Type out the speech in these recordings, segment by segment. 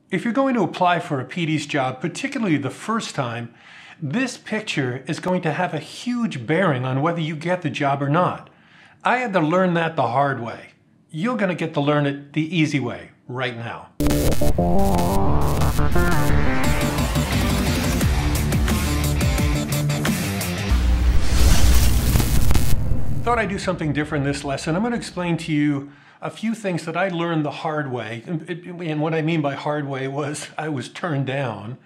If you're going to apply for a PD's job, particularly the first time, this picture is going to have a huge bearing on whether you get the job or not. I had to learn that the hard way. You're going to get to learn it the easy way right now. Thought I'd do something different in this lesson. I'm going to explain to you a few things that I learned the hard way. And what I mean by hard way was I was turned down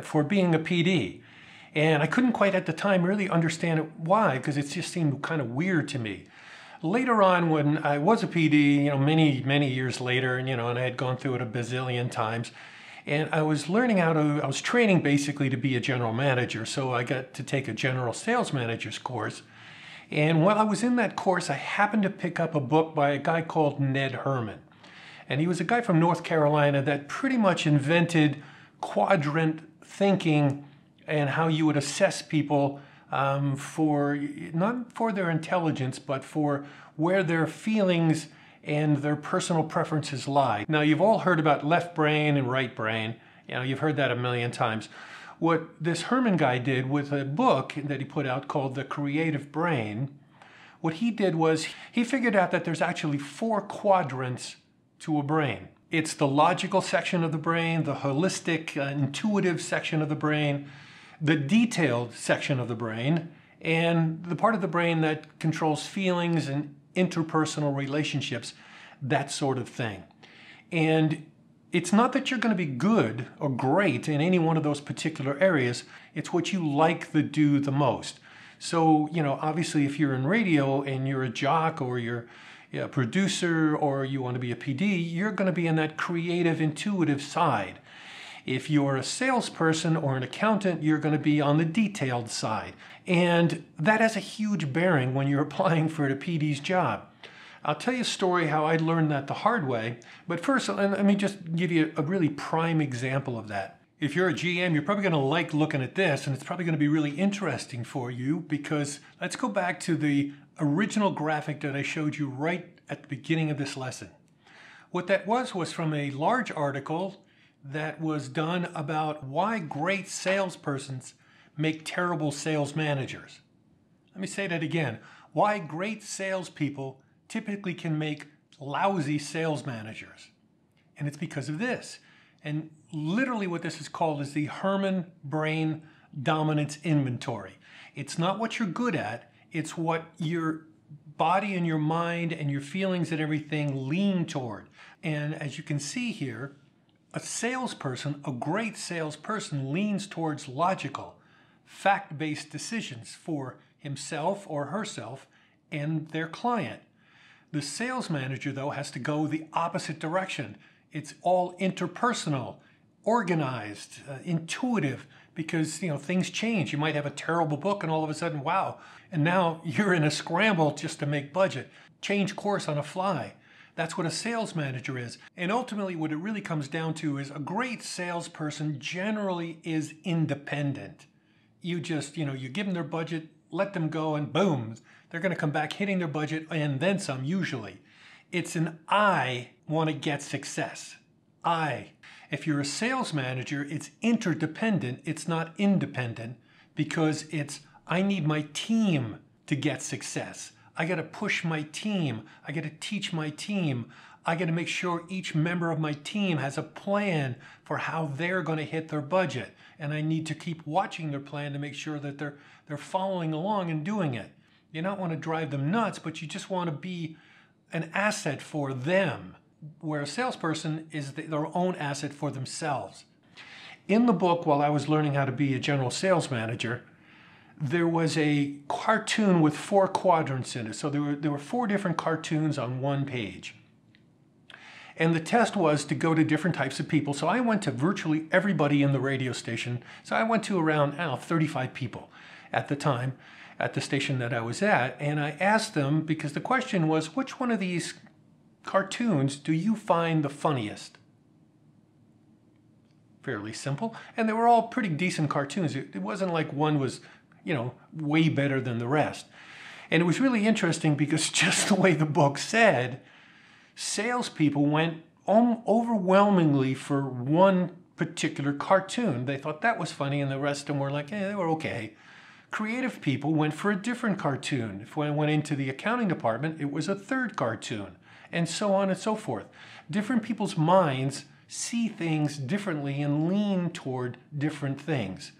for being a PD. And I couldn't quite at the time really understand why, because it just seemed kind of weird to me. Later on, when I was a PD, many years later, and I had gone through it a bazillion times, and I was learning I was training basically to be a general manager. So I got to take a general sales manager's course. And while I was in that course, I happened to pick up a book by a guy called Ned Herman. And he was a guy from North Carolina that pretty much invented quadrant thinking and how you would assess people not for their intelligence, but for where their feelings and their personal preferences lie. Now, you've all heard about left brain and right brain. You've heard that a million times. What this Herman guy did with a book that he put out called The Creative Brain, what he did was he figured out that there's actually 4 quadrants to a brain. It's the logical section of the brain, the holistic, intuitive section of the brain, the detailed section of the brain, and the part of the brain that controls feelings and interpersonal relationships, that sort of thing. And it's not that you're going to be good or great in any one of those particular areas. It's what you like to do the most. So, obviously if you're in radio and you're a jock or you're a producer or you want to be a PD, you're going to be in that creative, intuitive side. If you're a salesperson or an accountant, you're going to be on the detailed side. And that has a huge bearing when you're applying for the PD's job. I'll tell you a story how I learned that the hard way, but first let me just give you a really prime example of that. If you're a GM, you're probably going to like looking at this, and it's probably going to be really interesting for you, because let's go back to the original graphic that I showed you right at the beginning of this lesson. What that was from a large article that was done about why great salespersons make terrible sales managers. Let me say that again. Why great salespeople typically can make lousy sales managers. And it's because of this. And literally what this is called is the Herman Brain Dominance Inventory. It's not what you're good at, it's what your body and your mind and your feelings and everything lean toward. And as you can see here, a salesperson, a great salesperson, leans towards logical, fact-based decisions for himself or herself and their client. The sales manager, though, has to go the opposite direction. It's all interpersonal, organized, intuitive, because things change. You might have a terrible book and all of a sudden, wow, and now you're in a scramble just to make budget. Change course on a fly. That's what a sales manager is. And ultimately what it really comes down to is a great salesperson generally is independent. You just, you give them their budget, let them go, and boom, they're going to come back hitting their budget and then some usually. It's an I want to get success. If you're a sales manager, it's interdependent, it's not independent, because it's I need my team to get success. I got to push my team. I got to teach my team. I got to make sure each member of my team has a plan for how they're going to hit their budget. And I need to keep watching their plan to make sure that they're following along and doing it. You don't want to drive them nuts, but you just want to be an asset for them, where a salesperson is their own asset for themselves. In the book, while I was learning how to be a general sales manager, there was a cartoon with 4 quadrants in it. So there were 4 different cartoons on one page. And the test was to go to different types of people. So I went to virtually everybody in the radio station. So I went to around 35 people at the time at the station that I was at. And I asked them, because the question was, which one of these cartoons do you find the funniest? Fairly simple. And they were all pretty decent cartoons. It wasn't like one was, way better than the rest. And it was really interesting because just the way the book said, salespeople went overwhelmingly for one particular cartoon. They thought that was funny, and the rest of them were like, they were okay. Creative people went for a different cartoon. If I went into the accounting department, it was a third cartoon, and so on and so forth. Different people's minds see things differently and lean toward different things.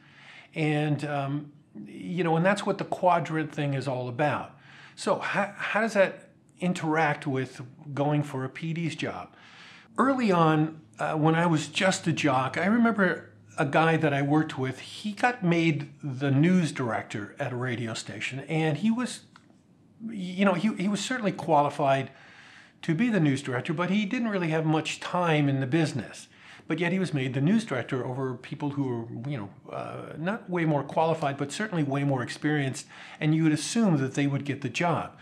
And, and that's what the quadrant thing is all about. So how does that interact with going for a PD's job? Early on, when I was just a jock, I remember a guy that I worked with, he got made the news director at a radio station, and he was, he was certainly qualified to be the news director, but he didn't really have much time in the business. But yet he was made the news director over people who were, not way more qualified, but certainly way more experienced, and you would assume that they would get the job.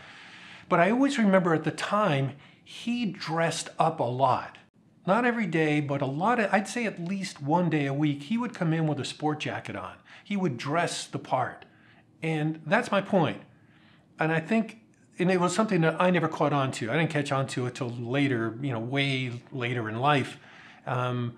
But I always remember at the time, he dressed up a lot. Not every day, but I'd say at least one day a week, he would come in with a sport jacket on. He would dress the part. And that's my point. And I think, and it was something that I never caught on to. I didn't catch on to it till later, way later in life. That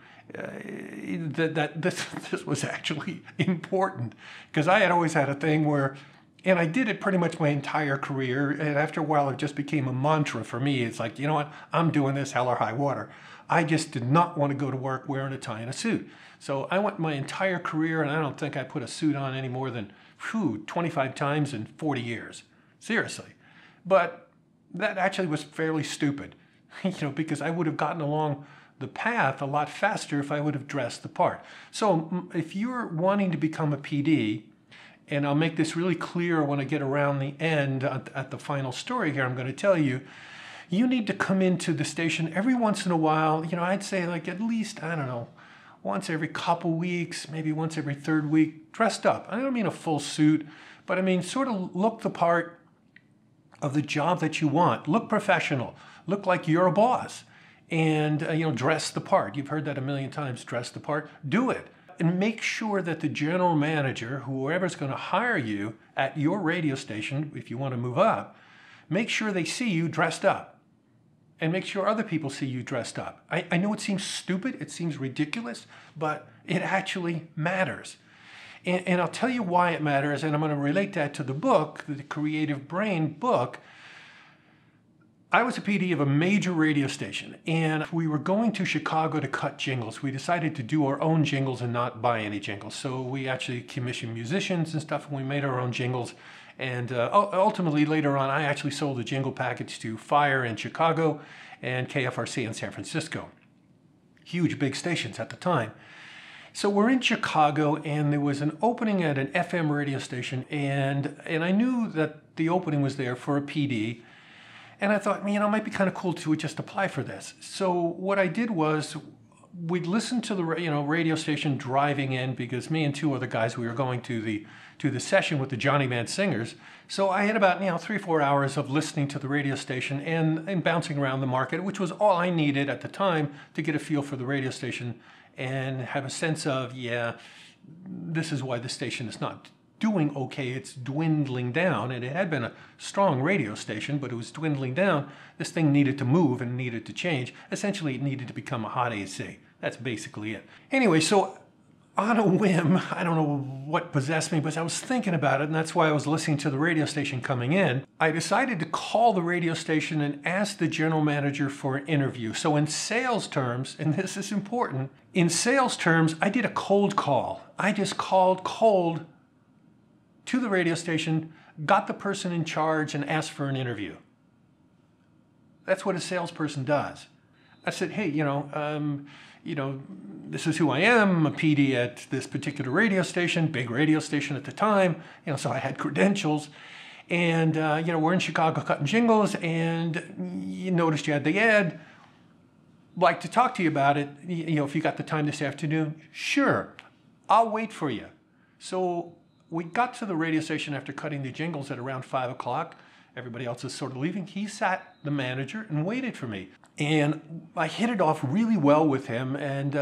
this was actually important, because I had always had a thing where, and I did it pretty much my entire career, and after a while it just became a mantra for me. It's like, you know what, I'm doing this hell or high water. I just did not want to go to work wearing a tie and a suit. So I went my entire career, and I don't think I put a suit on any more than 25 times in 40 years. Seriously. But that actually was fairly stupid, because I would have gotten along the path a lot faster if I would have dressed the part. So if you're wanting to become a PD, and I'll make this really clear when I get around the end at the final story here, I'm going to tell you, you need to come into the station every once in a while. I'd say like at least, I don't know, once every couple weeks, maybe once every third week, dressed up. I don't mean a full suit, but I mean sort of look the part of the job that you want. Look professional. Look like you're a boss. And, dress the part. You've heard that a million times, dress the part. Do it. And make sure that the general manager, whoever's going to hire you at your radio station, if you want to move up, make sure they see you dressed up. And make sure other people see you dressed up. I know it seems stupid, it seems ridiculous, but it actually matters. And I'll tell you why it matters, and I'm going to relate that to the book, the Creative Brain book. I was a PD of a major radio station, and we were going to Chicago to cut jingles. We decided to do our own jingles and not buy any jingles. So we actually commissioned musicians and stuff, and we made our own jingles. And ultimately, later on, I actually sold a jingle package to Fire in Chicago and KFRC in San Francisco. Huge, big stations at the time. So we're in Chicago, and there was an opening at an FM radio station, and I knew that the opening was there for a PD. And I thought, it might be kind of cool to just apply for this. So what I did was, we'd listen to the radio station driving in, because me and two other guys, we were going to the session with the Johnny Band singers. So I had about 3-4 hours of listening to the radio station and bouncing around the market, which was all I needed at the time to get a feel for the radio station and have a sense of, this is why the station is not doing okay, it's dwindling down. And it had been a strong radio station, but it was dwindling down. This thing needed to move and needed to change. Essentially, it needed to become a hot AC. That's basically it. Anyway, so on a whim, I don't know what possessed me, but I was thinking about it, and that's why I was listening to the radio station coming in. I decided to call the radio station and ask the general manager for an interview. So in sales terms, and this is important, in sales terms, I did a cold call. I just called cold to the radio station, got the person in charge, and asked for an interview. That's what a salesperson does. I said, hey, this is who I am. I'm a PD at this particular radio station, big radio station at the time, so I had credentials. And, we're in Chicago cutting jingles, and you noticed you had the ad. Like to talk to you about it, if you got the time this afternoon. Sure, I'll wait for you. So we got to the radio station after cutting the jingles at around 5 o'clock, Everybody else is sort of leaving. He sat the manager and waited for me. And I hit it off really well with him, and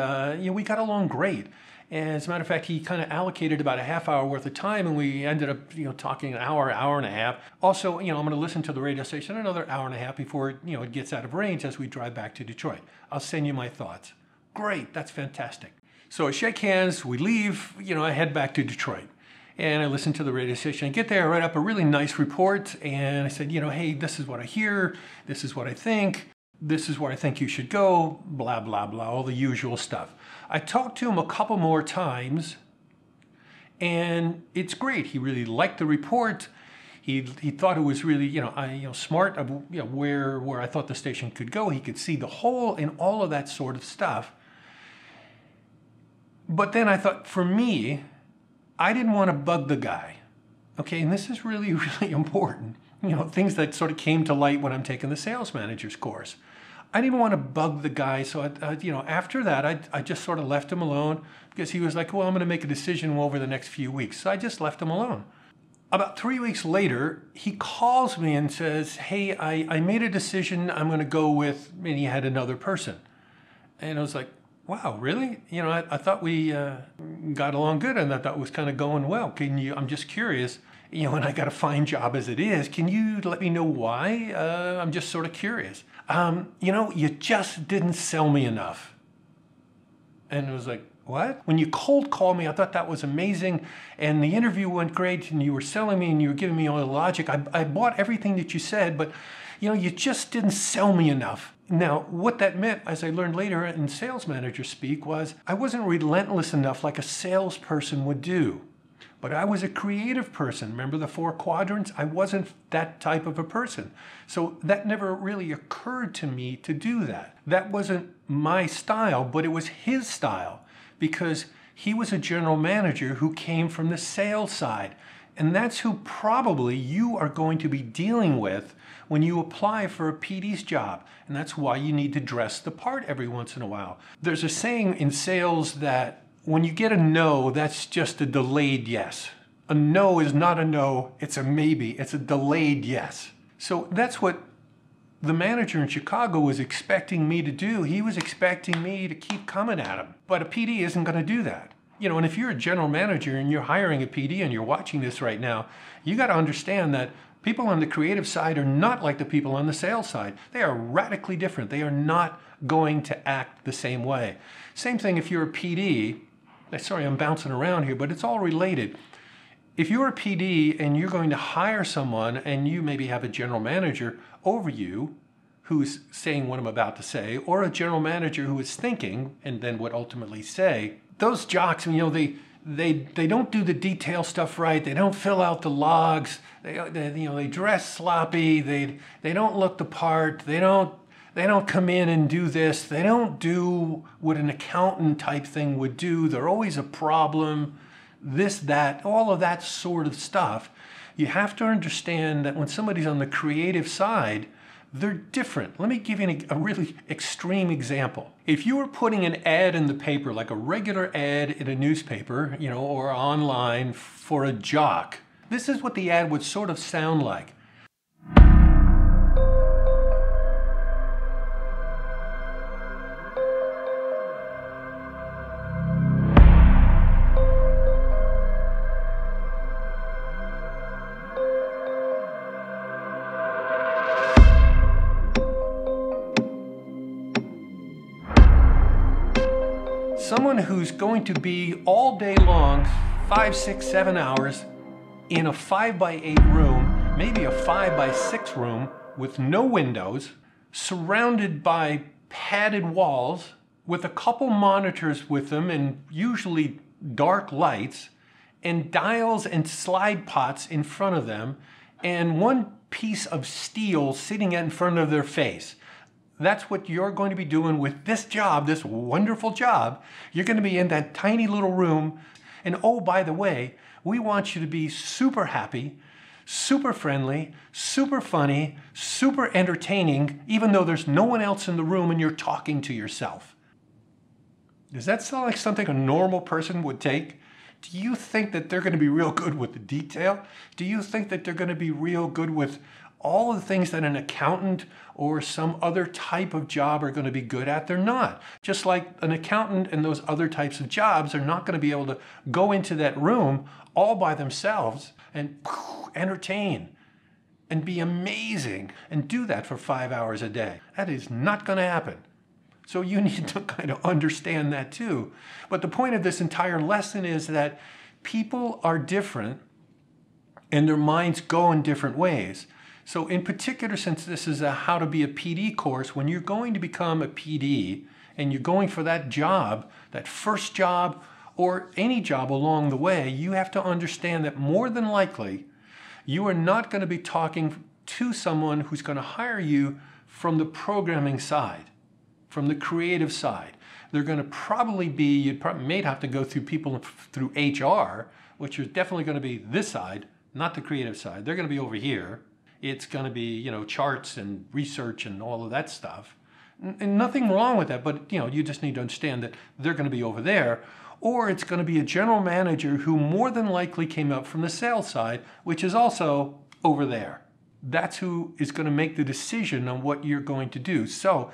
we got along great. And as a matter of fact, he kind of allocated about a half hour worth of time, and we ended up, talking an hour, hour and a half. Also, I'm going to listen to the radio station another hour and a half before, it gets out of range as we drive back to Detroit. I'll send you my thoughts. Great, that's fantastic. So I shake hands, we leave, I head back to Detroit. And I listen to the radio station. I get there, I write up a really nice report, and I said, hey, this is what I hear, this is what I think, this is where I think you should go, blah, blah, blah, all the usual stuff. I talked to him a couple more times, and it's great. He really liked the report. He thought it was really, smart of where I thought the station could go. He could see the whole and all of that sort of stuff. But then I thought, for me, I didn't want to bug the guy. Okay, and this is really, really important. Things that sort of came to light when I'm taking the sales manager's course. I didn't want to bug the guy, so after that, I just sort of left him alone because he was like, well, I'm going to make a decision over the next few weeks. So I just left him alone. About 3 weeks later, he calls me and says, hey, I made a decision. I'm going to go with, and he had another person. And I was like, wow, really? I thought we got along good, and I thought it was kind of going well. I'm just curious, and I got a fine job as it is. Can you let me know why? I'm just sort of curious. You just didn't sell me enough. And it was like, what? When you cold called me, I thought that was amazing. And the interview went great, and you were selling me, and you were giving me all the logic. I bought everything that you said, but you just didn't sell me enough. Now, what that meant, as I learned later in sales manager speak, was I wasn't relentless enough like a salesperson would do. But I was a creative person. Remember the 4 quadrants? I wasn't that type of a person. So that never really occurred to me to do that. That wasn't my style, but it was his style because he was a general manager who came from the sales side. And that's who probably you are going to be dealing with when you apply for a PD's job. And that's why you need to dress the part every once in a while. There's a saying in sales that when you get a no, that's just a delayed yes. A no is not a no, it's a maybe. It's a delayed yes. So that's what the manager in Chicago was expecting me to do. He was expecting me to keep coming at him. But a PD isn't going to do that. And if you're a general manager and you're hiring a PD and you're watching this right now, you got to understand that people on the creative side are not like the people on the sales side. They are radically different. They are not going to act the same way. Same thing if you're a PD. Sorry, I'm bouncing around here, but it's all related. If you're a PD and you're going to hire someone and you maybe have a general manager over you who's saying what I'm about to say, or a general manager who is thinking and then would ultimately say, those jocks, they don't do the detail stuff right. They don't fill out the logs. They dress sloppy. They don't look the part. They don't come in and do this. They don't do what an accountant type thing would do. They're always a problem. This, that, all of that sort of stuff. You have to understand that when somebody's on the creative side, they're different. Let me give you a really extreme example. If you were putting an ad in the paper, like a regular ad in a newspaper, or online for a jock, this is what the ad would sort of sound like. Someone who's going to be all day long, 5, 6, 7 hours in a 5x8 room, maybe a 5x6 room with no windows, surrounded by padded walls with a couple monitors with them and usually dark lights and dials and slide pots in front of them and one piece of steel sitting in front of their face. That's what you're going to be doing with this job, this wonderful job. You're going to be in that tiny little room. And oh, by the way, we want you to be super happy, super friendly, super funny, super entertaining, even though there's no one else in the room and you're talking to yourself. Does that sound like something a normal person would take? Do you think that they're going to be real good with the detail? Do you think that they're going to be real good with all of the things that an accountant or some other type of job are going to be good at, they're not. Just like an accountant and those other types of jobs are not going to be able to go into that room all by themselves and entertain and be amazing and do that for 5 hours a day. That is not going to happen. So you need to kind of understand that too. But the point of this entire lesson is that people are different and their minds go in different ways. So in particular, since this is a how to be a PD course, when you're going to become a PD and you're going for that job, that first job or any job along the way, you have to understand that more than likely, you are not going to be talking to someone who's going to hire you from the programming side, from the creative side. They're going to probably be, you probably may have to go through people through HR, which is definitely going to be this side, not the creative side. They're going to be over here. It's going to be, you know, charts and research and all of that stuff. And nothing wrong with that, but, you know, you just need to understand that they're going to be over there. Or it's going to be a general manager who more than likely came up from the sales side, which is also over there. That's who is going to make the decision on what you're going to do. So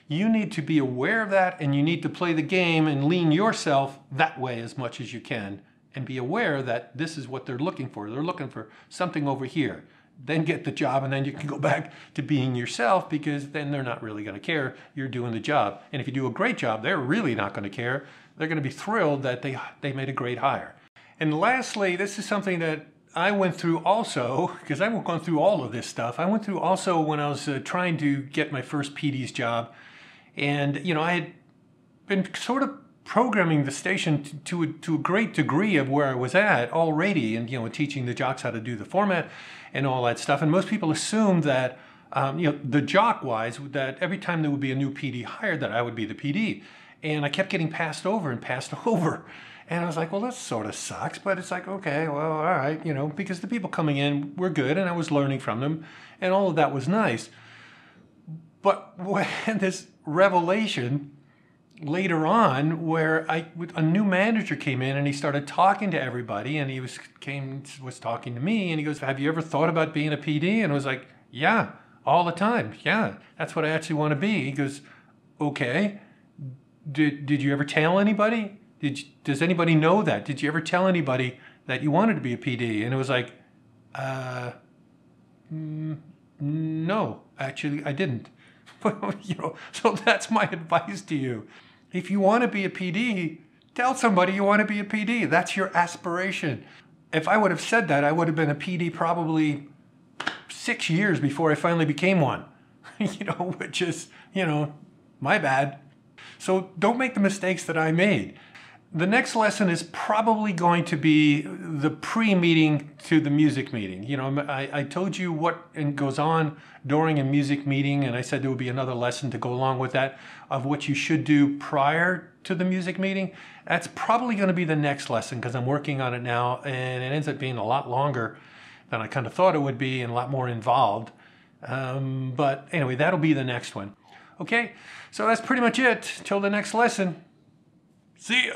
you need to be aware of that, and you need to play the game and lean yourself that way as much as you can, and be aware that this is what they're looking for. They're looking for something over here. Then get the job, and then you can go back to being yourself, because then they're not really going to care. You're doing the job. And if you do a great job, they're really not going to care. They're going to be thrilled that they made a great hire. And lastly, this is something that I went through also, because I've gone through all of this stuff. I went through also when I was trying to get my first PD's job. And, you know, I had been sort of programming the station to a great degree of where I was at already, and, you know, teaching the jocks how to do the format and all that stuff. And most people assumed that, you know, the jock-wise, that every time there would be a new PD hired, that I would be the PD. And I kept getting passed over and passed over. And I was like, well, that sort of sucks. But it's like, okay, well, all right, you know, because the people coming in were good and I was learning from them and all of that was nice. But when this revelation later on, where a new manager came in and he started talking to everybody, and he was talking to me, and he goes, have you ever thought about being a PD? And I was like, yeah, all the time. Yeah, that's what I actually want to be. He goes, okay. Did you ever tell anybody? Does anybody know that? Did you ever tell anybody that you wanted to be a PD? And it was like, no, actually I didn't. You know, so that's my advice to you. If you want to be a PD, tell somebody you want to be a PD. That's your aspiration. If I would have said that, I would have been a PD probably 6 years before I finally became one. You know, which is, you know, my bad. So don't make the mistakes that I made. The next lesson is probably going to be the pre-meeting to the music meeting. You know, I told you what goes on during a music meeting, and I said there would be another lesson to go along with that of what you should do prior to the music meeting. That's probably going to be the next lesson, because I'm working on it now, and it ends up being a lot longer than I kind of thought it would be and a lot more involved. But anyway, that'll be the next one. Okay, so that's pretty much it. Till the next lesson. See ya.